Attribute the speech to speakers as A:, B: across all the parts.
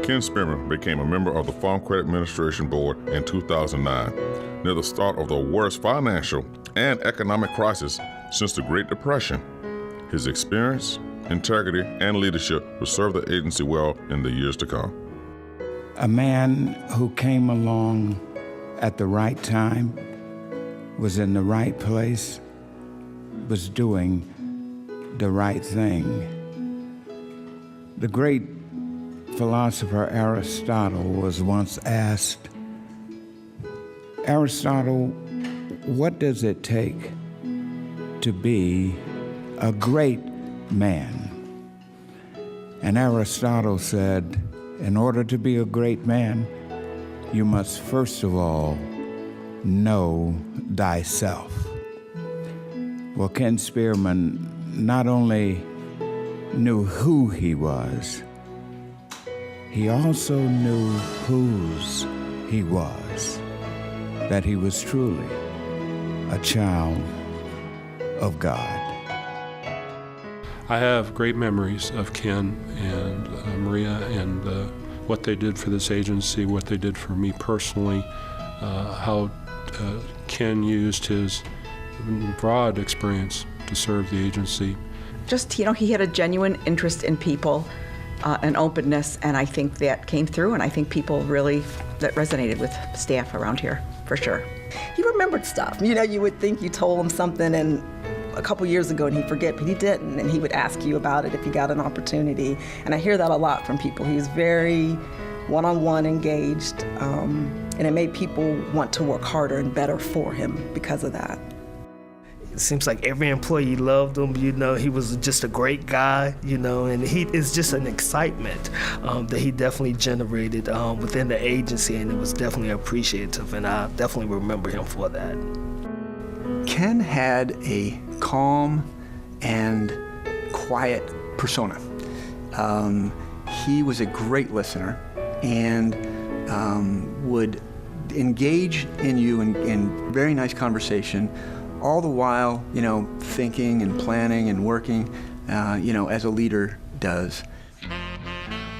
A: Ken Spearman became a member of the Farm Credit Administration Board in 2009, near the start of the worst financial and economic crisis since the Great Depression. His experience, integrity, and leadership will serve the agency well in the years to come.
B: A man who came along at the right time, was in the right place, was doing the right thing. The great philosopher Aristotle was once asked, Aristotle, what does it take to be a great man? And Aristotle said, in order to be a great man, you must first of all know thyself. Well, Ken Spearman not only knew who he was, he also knew whose he was, that he was truly a child of God.
C: I have great memories of Ken and Maria and what they did for this agency, what they did for me personally, how Ken used his broad experience to serve the agency.
D: Just, he had a genuine interest in people, an openness, and I think that came through, and I think people really, that resonated with staff around here, for sure.
E: He remembered stuff. You would think you told him something and a couple years ago and he'd forget, but he didn't, and he would ask you about it if he got an opportunity. And I hear that a lot from people. He was very one-on-one engaged, and it made people want to work harder and better for him because of that.
F: It seems like every employee loved him, he was just a great guy, and he is just an excitement that he definitely generated within the agency, and it was definitely appreciative, and I definitely remember him for that.
G: Ken had a calm and quiet persona. He was a great listener and would engage in you in very nice conversation, all the while, thinking and planning and working, as a leader does.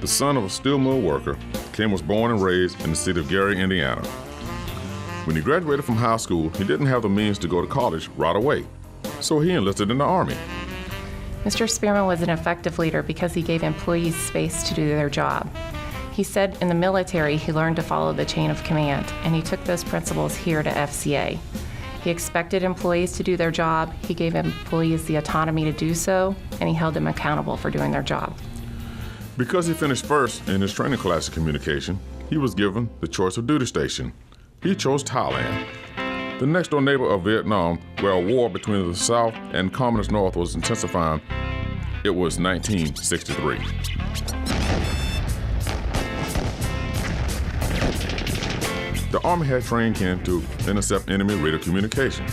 A: The son of a steel mill worker, Ken was born and raised in the city of Gary, Indiana. When he graduated from high school, he didn't have the means to go to college right away, so he enlisted in the Army.
H: Mr. Spearman was an effective leader because he gave employees space to do their job. He said in the military he learned to follow the chain of command, and he took those principles here to FCA. He expected employees to do their job, he gave employees the autonomy to do so, and he held them accountable for doing their job.
A: Because he finished first in his training class of communication, he was given the choice of duty station. He chose Thailand, the next-door neighbor of Vietnam, where a war between the South and Communist North was intensifying. It was 1963. The Army had trained Ken to intercept enemy radio communication.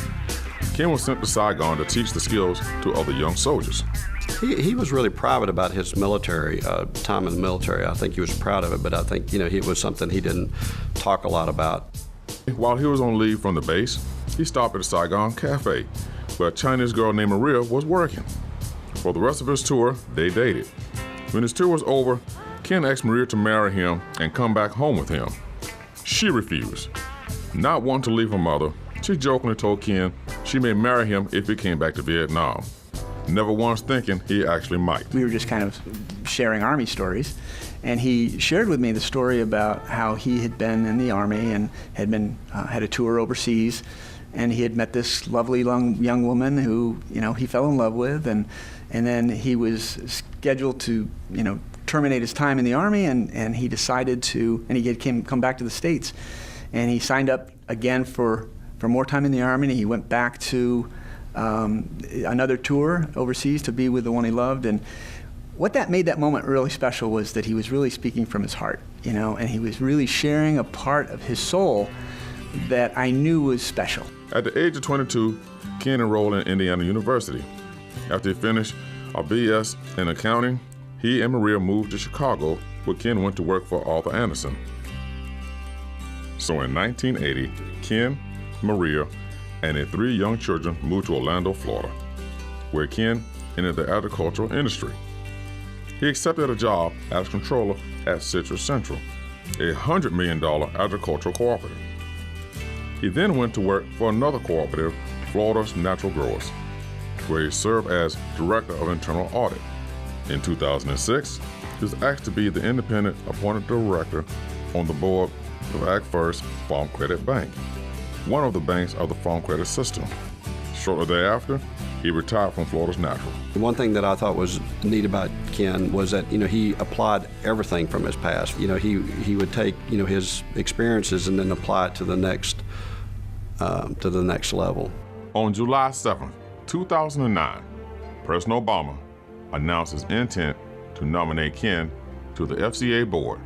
A: Ken was sent to Saigon to teach the skills to other young soldiers.
I: He was really private about his military time in the military. I think he was proud of it, but I think it was something he didn't talk a lot about.
A: While he was on leave from the base, he stopped at a Saigon cafe where a Chinese girl named Maria was working. For the rest of his tour, they dated. When his tour was over, Ken asked Maria to marry him and come back home with him. She refused. Not wanting to leave her mother, she jokingly told Ken she may marry him if he came back to Vietnam, never once thinking he actually might.
G: We were just kind of sharing Army stories, and he shared with me the story about how he had been in the Army and had been had a tour overseas, and he had met this lovely young woman who he fell in love with, and then he was scheduled to terminate his time in the Army, and he decided to, and he had come back to the States, and he signed up again for more time in the Army, and he went back to another tour overseas to be with the one he loved. And what that made that moment really special was that he was really speaking from his heart, and he was really sharing a part of his soul that I knew was special.
A: At the age of 22, Ken enrolled in Indiana University. After he finished a BS in accounting, he and Maria moved to Chicago, where Ken went to work for Arthur Anderson. So in 1980, Ken, Maria, and their 3 young children moved to Orlando, Florida, where Ken entered the agricultural industry. He accepted a job as controller at Citrus Central, a $100 million agricultural cooperative. He then went to work for another cooperative, Florida's Natural Growers, where he served as Director of Internal Audit. In 2006, he was asked to be the independent appointed director on the board of AgFirst Farm Credit Bank, one of the banks of the Farm Credit System. Shortly thereafter, he retired from Florida's Natural.
I: One thing that I thought was neat about Ken was that, he applied everything from his past. He would take, his experiences and then apply it to the next level.
A: On July 7, 2009, President Obama announced his intent to nominate Ken to the FCA board,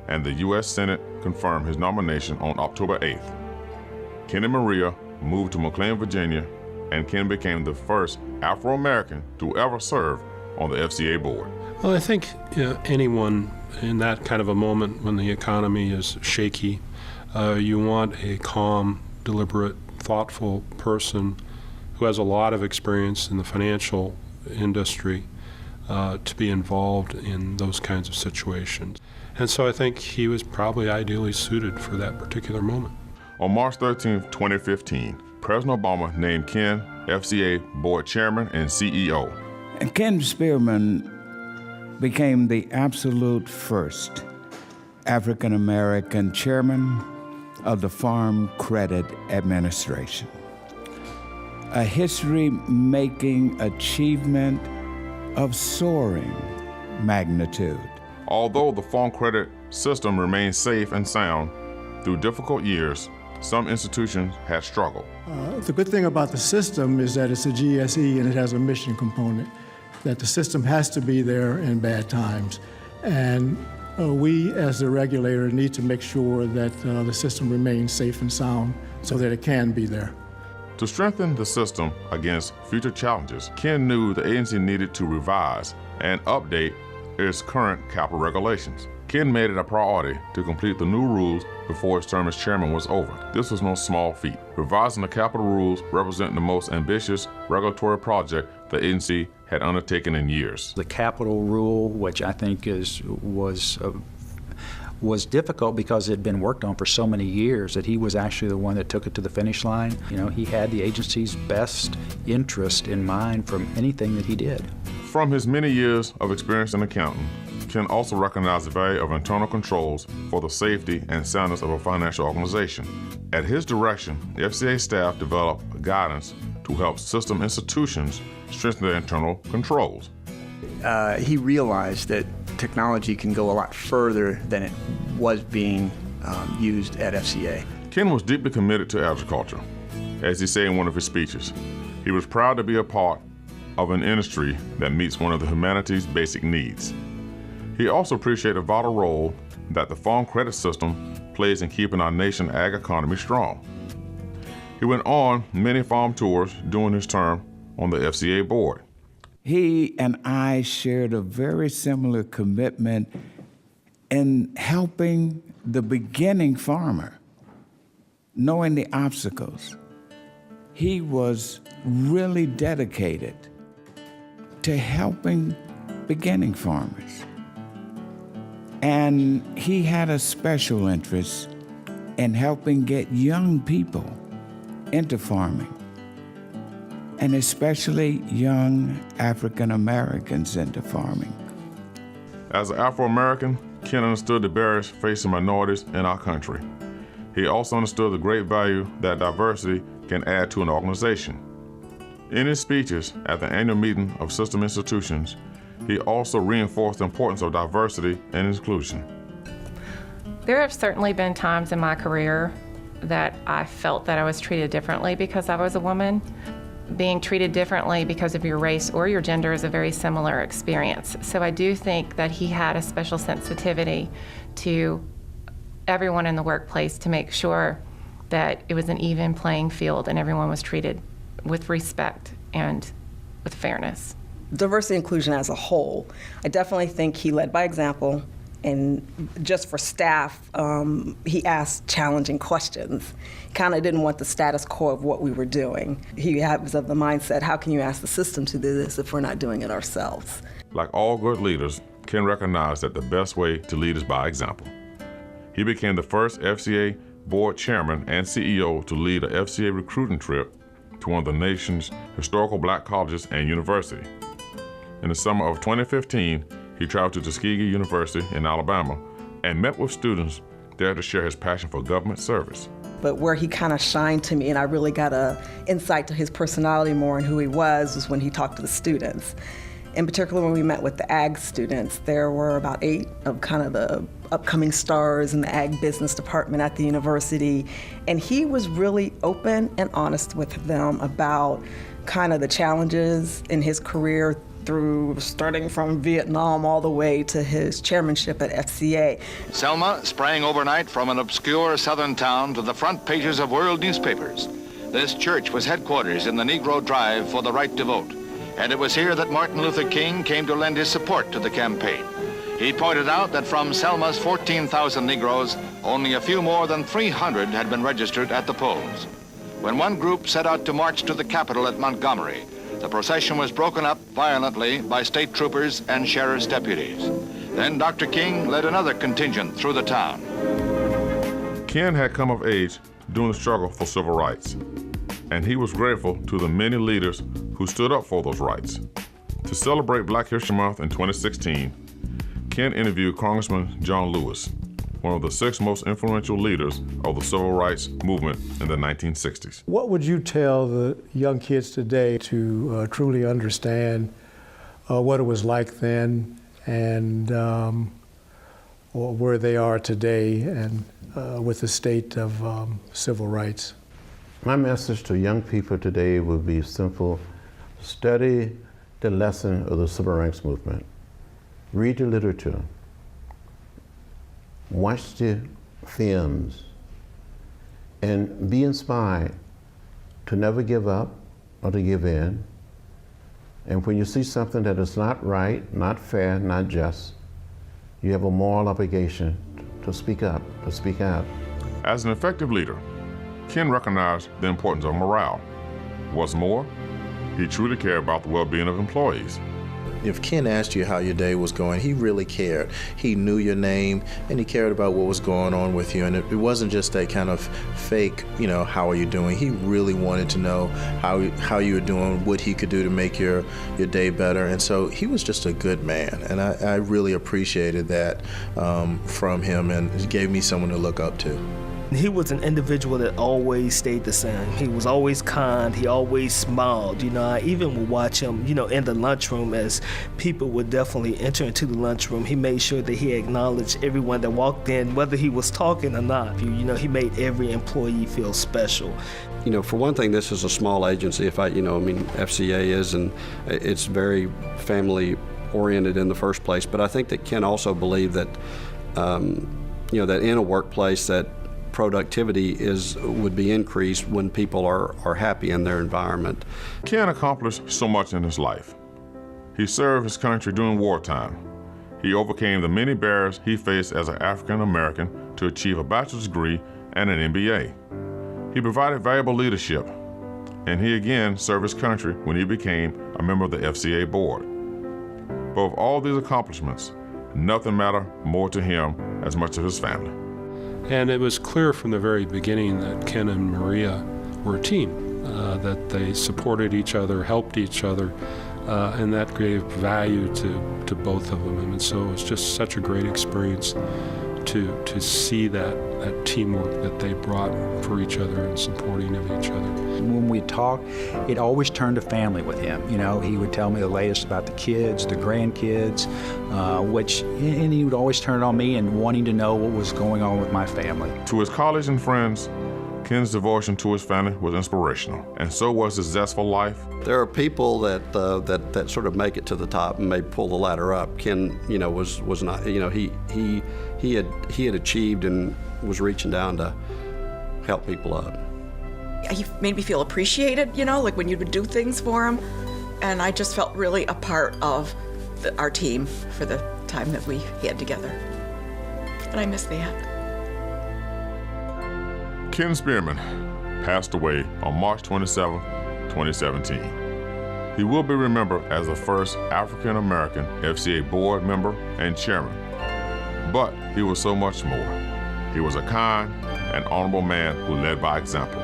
A: and the U.S. Senate confirmed his nomination on October 8th. Ken and Maria moved to McLean, Virginia, and Ken became the first Afro-American to ever serve on the FCA board.
C: Well, I think anyone in that kind of a moment when the economy is shaky, you want a calm, deliberate, thoughtful person who has a lot of experience in the financial industry to be involved in those kinds of situations. And so I think he was probably ideally suited for that particular moment.
A: On March 13, 2015, President Obama named Ken FCA Board Chairman and CEO.
B: And Ken Spearman became the absolute first African-American chairman of the Farm Credit Administration. A history-making achievement of soaring magnitude.
A: Although the farm credit system remained safe and sound through difficult years, some institutions had struggled.
J: The good thing about the system is that it's a GSE and it has a mission component, that the system has to be there in bad times. And we, as the regulator, need to make sure that the system remains safe and sound so that it can be there.
A: To strengthen the system against future challenges, Ken knew the agency needed to revise and update its current capital regulations. Ken made it a priority to complete the new rules before his term as chairman was over. This was no small feat. Revising the capital rules represented the most ambitious regulatory project the agency had undertaken in years.
K: The capital rule, which I think was difficult because it had been worked on for so many years, that he was actually the one that took it to the finish line. He had the agency's best interest in mind from anything that he did.
A: From his many years of experience in accounting, Ken also recognized the value of internal controls for the safety and soundness of a financial organization. At his direction, the FCA staff developed guidance to help system institutions strengthen their internal controls.
G: He realized that technology can go a lot further than it was being used at FCA.
A: Ken was deeply committed to agriculture. As he said in one of his speeches, he was proud to be a part of an industry that meets one of the humanity's basic needs. He also appreciated the vital role that the farm credit system plays in keeping our nation's ag economy strong. He went on many farm tours during his term on the FCA board.
B: He and I shared a very similar commitment in helping the beginning farmer, knowing the obstacles. He was really dedicated to helping beginning farmers. And he had a special interest in helping get young people into farming, and especially young African Americans into farming.
A: As an Afro-American, Ken understood the barriers facing minorities in our country. He also understood the great value that diversity can add to an organization. In his speeches at the annual meeting of system institutions, he also reinforced the importance of diversity and inclusion.
H: There have certainly been times in my career that I felt that I was treated differently because I was a woman. Being treated differently because of your race or your gender is a very similar experience. So I do think that he had a special sensitivity to everyone in the workplace to make sure that it was an even playing field and everyone was treated with respect and with fairness.
E: Diversity and inclusion as a whole, I definitely think he led by example. And just for staff, he asked challenging questions. He kind of didn't want the status quo of what we were doing. He was of the mindset, how can you ask the system to do this if we're not doing it ourselves?
A: Like all good leaders, Ken recognized that the best way to lead is by example. He became the first FCA board chairman and CEO to lead a FCA recruiting trip to one of the nation's historical black colleges and university. In the summer of 2015, he traveled to Tuskegee University in Alabama and met with students there to share his passion for government service.
E: But where he kind of shined to me and I really got an insight to his personality more and who he was when he talked to the students. In particular, when we met with the ag students, there were about 8 of kind of the upcoming stars in the ag business department at the university. And he was really open and honest with them about kind of the challenges in his career through starting from Vietnam all the way to his chairmanship at FCA.
L: Selma sprang overnight from an obscure southern town to the front pages of world newspapers. This church was headquarters in the Negro drive for the right to vote. And it was here that Martin Luther King came to lend his support to the campaign. He pointed out that from Selma's 14,000 Negroes, only a few more than 300 had been registered at the polls. When one group set out to march to the Capitol at Montgomery, the procession was broken up violently by state troopers and sheriff's deputies. Then Dr. King led another contingent through the town.
A: Ken had come of age during the struggle for civil rights, and he was grateful to the many leaders who stood up for those rights. To celebrate Black History Month in 2016, Ken interviewed Congressman John Lewis, one of the 6 most influential leaders of the civil rights movement in the 1960s.
J: What would you tell the young kids today to truly understand what it was like then and or where they are today and with the state of civil rights?
M: My message to young people today would be simple: study the lesson of the civil rights movement. Read the literature. Watch the films. And be inspired to never give up or to give in. And when you see something that is not right, not fair, not just, you have a moral obligation to speak up, to speak out.
A: As an effective leader, Ken recognized the importance of morale. What's more, he truly cared about the well-being of employees.
N: If Ken asked you how your day was going, he really cared. He knew your name and he cared about what was going on with you. And it wasn't just that kind of fake, how are you doing? He really wanted to know how you were doing, what he could do to make your day better. And so he was just a good man. And I really appreciated that from him, and it gave me someone to look up to.
F: He was an individual that always stayed the same. He was always kind. He always smiled. I even would watch him, in the lunchroom as people would definitely enter into the lunchroom. He made sure that he acknowledged everyone that walked in, whether he was talking or not. He made every employee feel special.
I: For one thing, this is a small agency. FCA is, and it's very family oriented in the first place. But I think that Ken also believed that, that in a workplace that productivity would be increased when people are happy in their environment.
A: Ken accomplished so much in his life. He served his country during wartime. He overcame the many barriers he faced as an African American to achieve a bachelor's degree and an MBA. He provided valuable leadership, and he again served his country when he became a member of the FCA board. But of all these accomplishments, nothing mattered more to him as much as his family.
C: And it was clear from the very beginning that Ken and Maria were a team, that they supported each other, helped each other, and that gave value to both of them. And so it was just such a great experience to see that teamwork that they brought for each other and supporting of each other.
K: When we talked, it always turned to family with him. He would tell me the latest about the kids, the grandkids, and he would always turn it on me and wanting to know what was going on with my family.
A: To his colleagues and friends, Ken's devotion to his family was inspirational, and so was his zestful life.
I: There are people that sort of make it to the top and may pull the ladder up. Ken, was not. He had achieved and was reaching down to help people up.
D: He made me feel appreciated, like when you would do things for him, and I just felt really a part of our team for the time that we had together. And I miss that. Ken
A: Spearman passed away on March 27, 2017. He will be remembered as the first African American FCA board member and chairman. But he was so much more. He was a kind and honorable man who led by example.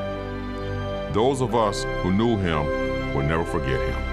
A: Those of us who knew him will never forget him.